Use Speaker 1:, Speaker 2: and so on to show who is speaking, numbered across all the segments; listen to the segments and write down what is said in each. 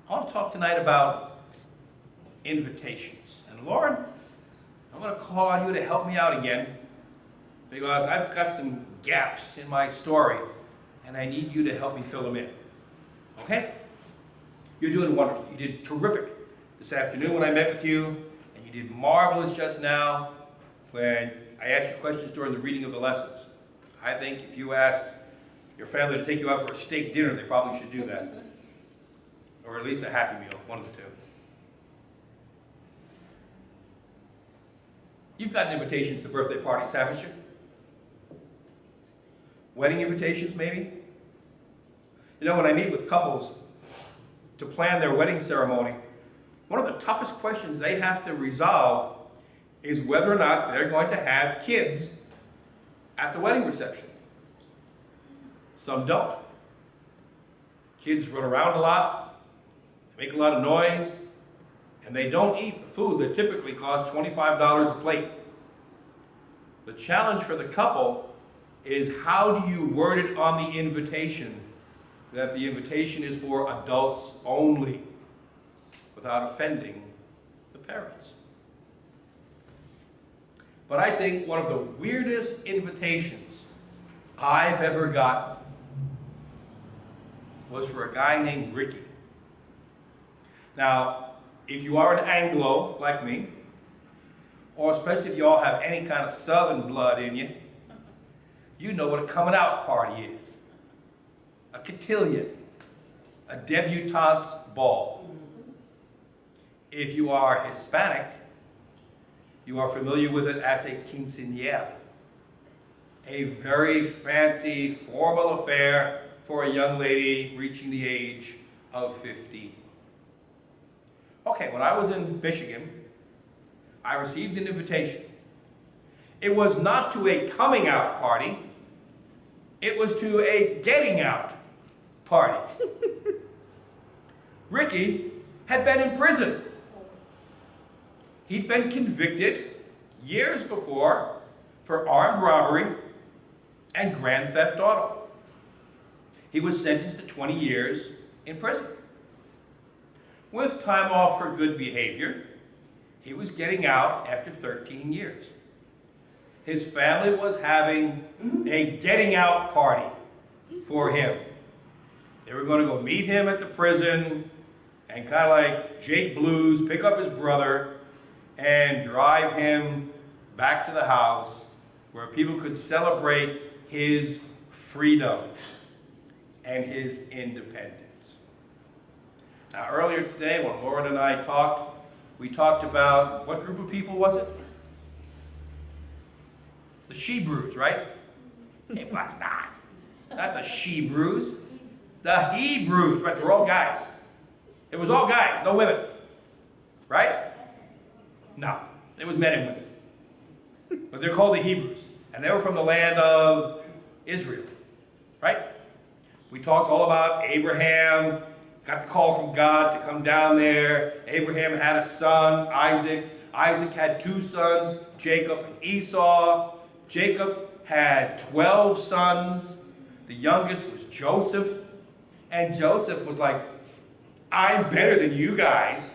Speaker 1: I want to talk tonight about invitations. And Lord, I'm going to call on you to help me out again, because I've got some gaps in my story, and I need you to help me fill them in. Okay? You're doing wonderful. You did terrific this afternoon when I met with you, and you did marvelous just now when I asked you questions during the reading of the lessons. I think if you asked your family to take you out for a steak dinner, they probably should do that. Or at least a Happy Meal, one of the two. You've gotten invitations to birthday parties, haven't you? Wedding invitations, maybe? You know, when I meet with couples to plan their wedding ceremony, one of the toughest questions they have to resolve is whether or not they're going to have kids at the wedding reception. Some don't. Kids run around a lot, they make a lot of noise, and they don't eat the food that typically costs $25 a plate. The challenge for the couple is, how do you word it on the invitation that the invitation is for adults only, without offending the parents? But I think one of the weirdest invitations I've ever gotten was for a guy named Ricky. Now, if you are an Anglo like me, or especially if you all have any kind of Southern blood in you, you know what a coming out party is. A cotillion, a debutante's ball. If you are Hispanic, you are familiar with it as a quinceañera, a very fancy, formal affair for a young lady reaching the age of 15. Okay, when I was in Michigan, I received an invitation. It was not to a coming out party, it was to a getting out party. Ricky had been in prison. He'd been convicted years before for armed robbery and grand theft auto. He was sentenced to 20 years in prison. With time off for good behavior, he was getting out after 13 years. His family was having a getting out party for him. They were going to go meet him at the prison and kind of like Jake Blues, pick up his brother and drive him back to the house where people could celebrate his freedom and his independence. Now, earlier today, when Lauren and I talked, we talked about, what group of people was it? The Shebrews, right? It was not. Not the Shebrews. The Hebrews, right? They were all guys. It was all guys, no women. Right? No, it was men and women. But they're called the Hebrews. And they were from the land of Israel. Right? We talked all about Abraham, got the call from God to come down there. Abraham had a son, Isaac. Isaac had two sons, Jacob and Esau. Jacob had 12 sons. The youngest was Joseph. And Joseph was like, I'm better than you guys.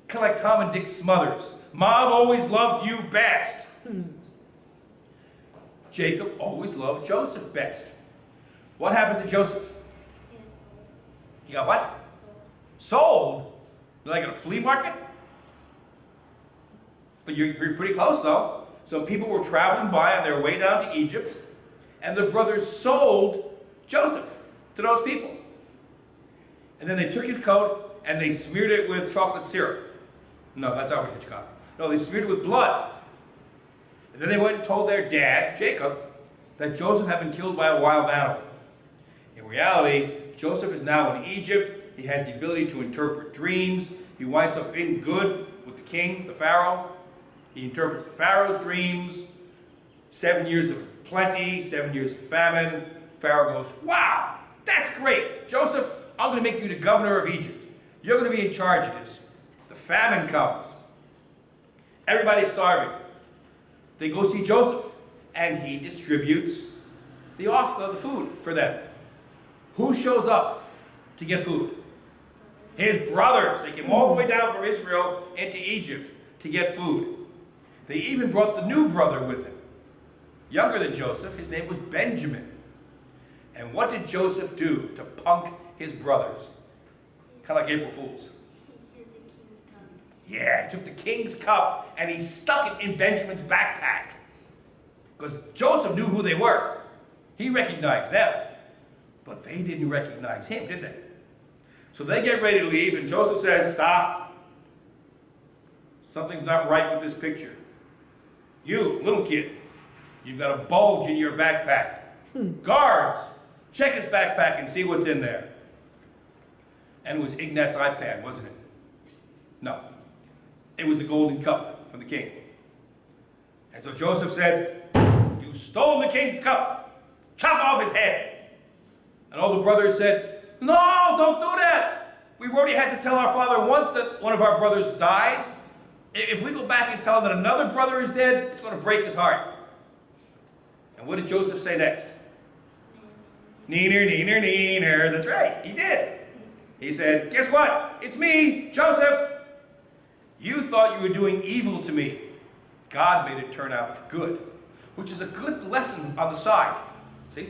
Speaker 1: Kind of like Tom and Dick Smothers. Mom always loved you best. Jacob always loved Joseph best. What happened to Joseph? He got what? Sold? Like at a flea market? But you're pretty close though. So people were traveling by on their way down to Egypt, and the brothers sold Joseph to those people. And then they took his coat and they smeared it with chocolate syrup. No, that's Alfred Hitchcock. No, they smeared it with blood. And then they went and told their dad, Jacob, that Joseph had been killed by a wild animal. In reality, Joseph is now in Egypt. He has the ability to interpret dreams. He winds up in good with the king, the Pharaoh. He interprets the Pharaoh's dreams. 7 years of plenty, 7 years of famine. Pharaoh goes, wow, that's great. Joseph, I'm going to make you the governor of Egypt. You're going to be in charge of this. The famine comes. Everybody's starving. They go see Joseph, and he distributes the food for them. Who shows up to get food? His brothers, they came all the way down from Israel into Egypt to get food. They even brought the new brother with him, younger than Joseph. His name was Benjamin. And what did Joseph do to punk his brothers? Kind of like April Fools. Yeah, he took the king's cup and he stuck it in Benjamin's backpack. Because Joseph knew who they were. He recognized them. But they didn't recognize him, did they? So they get ready to leave, and Joseph says, stop. Something's not right with this picture. You, little kid, you've got a bulge in your backpack. Guards, check his backpack and see what's in there. And it was Ignat's iPad, wasn't it? No. It was the golden cup from the king. And so Joseph said, you've stolen the king's cup. Chop off his head. And all the brothers said, no, don't do that. We've already had to tell our father once that one of our brothers died. If we go back and tell him that another brother is dead, it's going to break his heart. And what did Joseph say next? Neener, neener, neener. That's right, he did. He said, guess what? It's me, Joseph. You thought you were doing evil to me. God made it turn out for good, which is a good lesson on the side. See?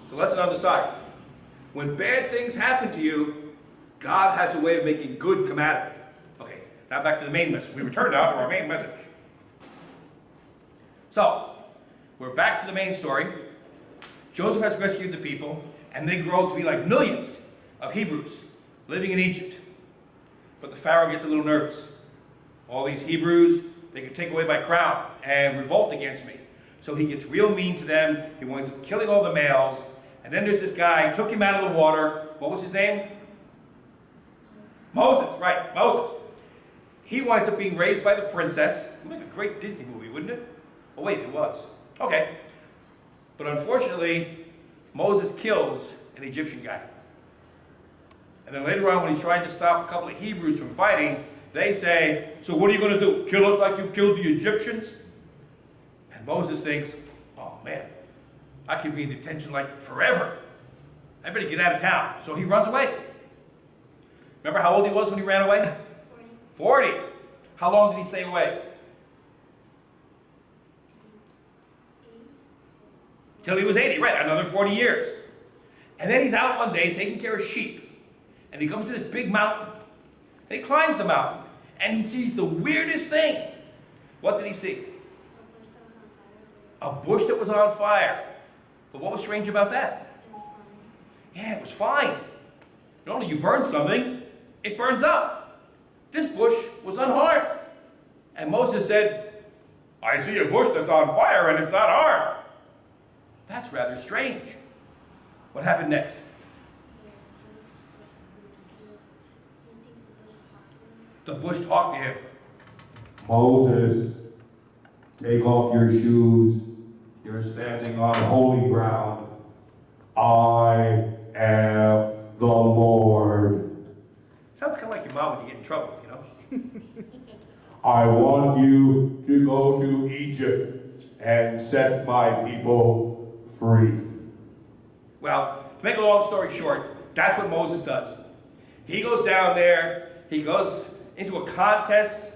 Speaker 1: It's a lesson on the side. When bad things happen to you, God has a way of making good come out of it. Okay, now back to the main message. We return now to our main message. So, we're back to the main story. Joseph has rescued the people, and they grow to be like millions of Hebrews living in Egypt. But the Pharaoh gets a little nervous. All these Hebrews, they could take away my crown and revolt against me. So he gets real mean to them. He winds up killing all the males. And then there's this guy, took him out of the water. What was his name? Moses, right, Moses. He winds up being raised by the princess. Like a great Disney movie, wouldn't it? Oh wait, it was. Okay. But unfortunately, Moses kills an Egyptian guy. And then later on, when he's trying to stop a couple of Hebrews from fighting, they say, so what are you going to do? Kill us like you killed the Egyptians? And Moses thinks, oh man, I could be in detention like forever. I better get out of town. So he runs away. Remember how old he was when he ran away? 40. How long did he stay away? Till he was 80, right, another 40 years. And then he's out one day taking care of sheep. And he comes to this big mountain. And he climbs the mountain. And he sees the weirdest thing. What did he see? A bush that was on fire. But what was strange about that?
Speaker 2: It was fine.
Speaker 1: Yeah, it was fine. Not only you burn something, it burns up. This bush was unharmed. And Moses said, I see a bush that's on fire and it's not harmed. That's rather strange. What happened next? The bush talked to him.
Speaker 3: Moses, take off your shoes. You're standing on holy ground. I am the Lord.
Speaker 1: Sounds kind of like your mom when you get in trouble, you know?
Speaker 3: I want you to go to Egypt and set my people free.
Speaker 1: Well, to make a long story short, that's what Moses does. He goes down there, he goes into a contest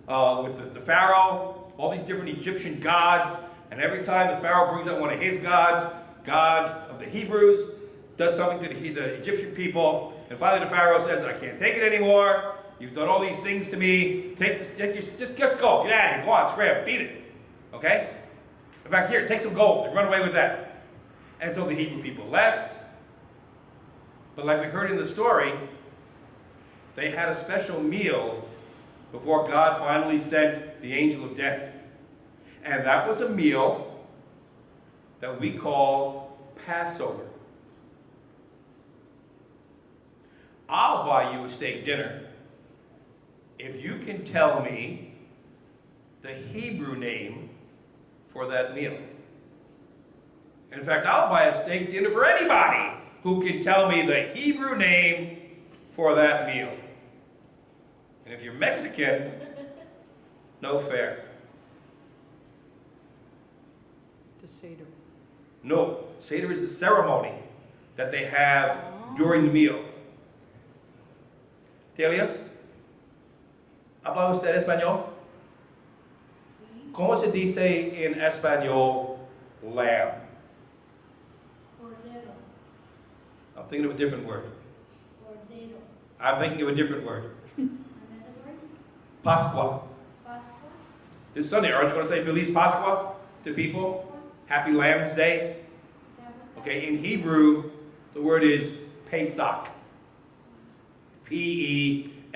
Speaker 1: with the Pharaoh, all these different Egyptian gods, and every time the Pharaoh brings out one of his gods, God of the Hebrews, does something to the Egyptian people, and finally the Pharaoh says, I can't take it anymore, you've done all these things to me, just go, get out of here, go on, scram, beat it, okay? In fact, here, take some gold and run away with that. And so the Hebrew people left, but like we heard in the story, they had a special meal before God finally sent the angel of death. And that was a meal that we call Passover. I'll buy you a steak dinner if you can tell me the Hebrew name for that meal. In fact, I'll buy a steak dinner for anybody who can tell me the Hebrew name for that meal. And if you're Mexican, no fare.
Speaker 4: The Seder.
Speaker 1: No, Seder is the ceremony that they have during the meal. Delia, ¿habla usted español? ¿Cómo se dice en español lamb?
Speaker 2: Cordero.
Speaker 1: I'm thinking of a different word.
Speaker 2: Cordero.
Speaker 1: I'm thinking of a different word.
Speaker 2: Another word?
Speaker 1: Pascua.
Speaker 2: Pascua.
Speaker 1: This Sunday, aren't you going to say Feliz Pascua to people? Happy Lamb's Day.
Speaker 2: Is that what
Speaker 1: Okay, in Hebrew, the word is Pesach. P-E-S-A-C-H.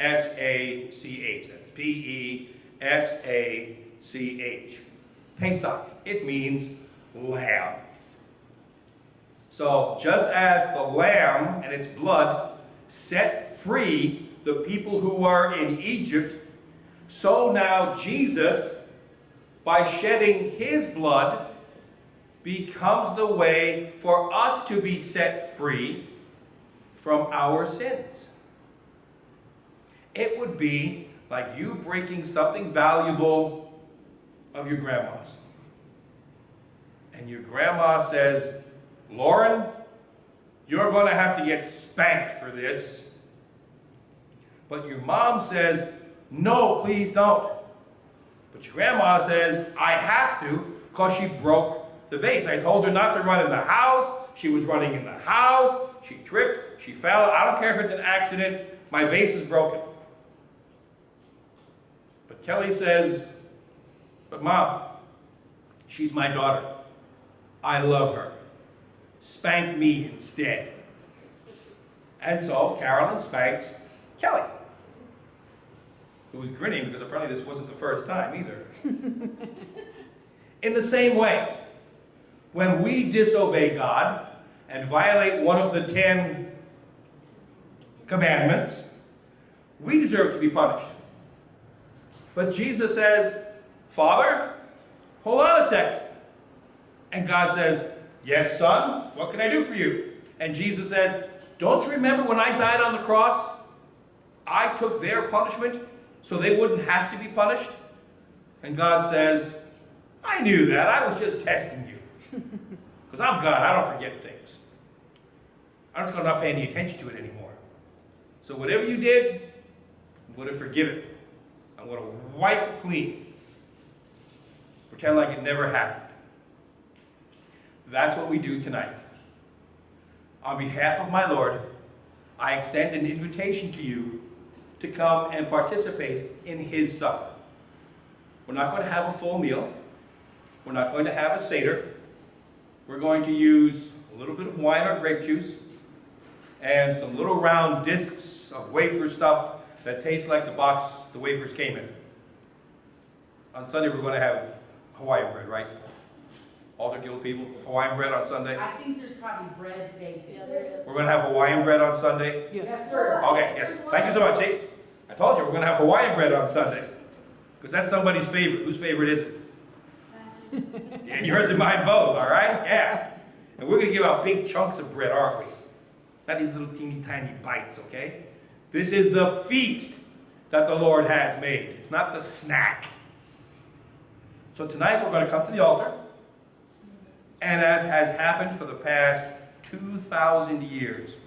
Speaker 1: That's P-E-S-A-C-H. Pesach. It means lamb. So, just as the lamb and its blood set free the people who were in Egypt, so now Jesus, by shedding his blood, becomes the way for us to be set free from our sins. It would be like you breaking something valuable of your grandma's. And your grandma says, Lauren, you're going to have to get spanked for this. But your mom says, no, please don't. But your grandma says, I have to because she broke the vase. I told her not to run in the house. She was running in the house. She tripped. She fell. I don't care if it's an accident. My vase is broken. But Kelly says, but Mom, she's my daughter. I love her. Spank me instead. And so Carolyn spanks Kelly, who was grinning because apparently this wasn't the first time either. In the same way, when we disobey God and violate one of the 10 commandments, we deserve to be punished. But Jesus says, Father, hold on a second. And God says, yes, son, what can I do for you? And Jesus says, don't you remember when I died on the cross? I took their punishment so they wouldn't have to be punished? And God says, I knew that. I was just testing you. Because I'm God. I don't forget things. I'm just going to not pay any attention to it anymore. So whatever you did, I'm going to forgive it. I'm going to wipe it clean. Pretend like it never happened. That's what we do tonight. On behalf of my Lord, I extend an invitation to you to come and participate in his supper. We're not going to have a full meal. We're not going to have a Seder. We're going to use a little bit of wine or grape juice and some little round discs of wafer stuff that tastes like the box the wafers came in. On Sunday, we're going to have Hawaiian bread, right? Altar Guild people, Hawaiian bread on Sunday.
Speaker 5: I think there's probably bread today too.
Speaker 1: We're going to have Hawaiian bread on Sunday.
Speaker 5: Yes, sir.
Speaker 1: Okay, yes. Thank you so much. See, I told you we're going to have Hawaiian bread on Sunday. Because that's somebody's favorite. Whose favorite is it? Yeah, yours and mine both, all right? Yeah. And we're going to give out big chunks of bread, aren't we? Not these little teeny tiny bites, okay? This is the feast that the Lord has made. It's not the snack. So tonight we're going to come to the altar. And as has happened for the past 2,000 years,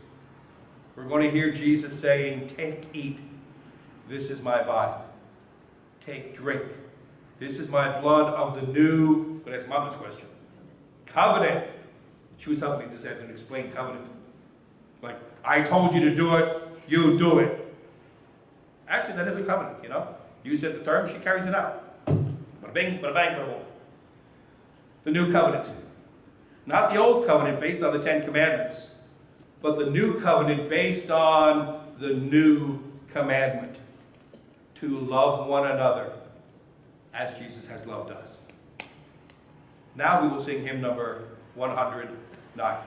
Speaker 1: we're going to hear Jesus saying, take, eat, this is my body. Take, drink. This is my blood of the new, but that's Mama's question, covenant. She was helping me this afternoon to explain covenant. Like, I told you to do it, you do it. Actually, that is a covenant, you know. You said the term, she carries it out. Bada bing, bada bang, bada boom. The new covenant. Not the old covenant based on the 10 commandments, but the new covenant based on the new commandment. To love one another as Jesus has loved us. Now we will sing hymn number 109.